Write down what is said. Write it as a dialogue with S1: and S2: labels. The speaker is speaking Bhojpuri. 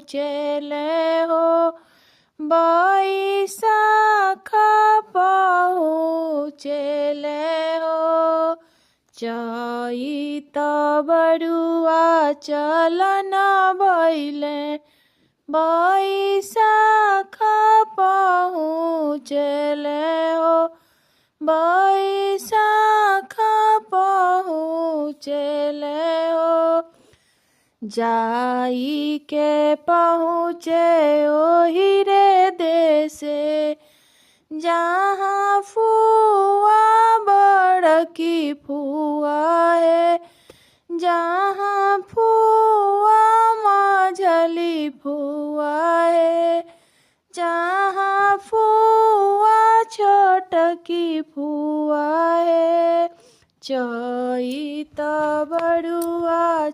S1: पहुँचेले हो, बैशाख पहुँचेले हो। चैत बरुआ चलन भइले, बैशाख पहुँचेले हो, बैशाख पहुँचेले हो। जाई के पहुँचे ओहि रे देशे, जहाँ फुआ बड़की फुआ है, जहाँ फुआ मझली फुआ है, जहाँ फुआ छोटकी फुआ है। चैत बरुआ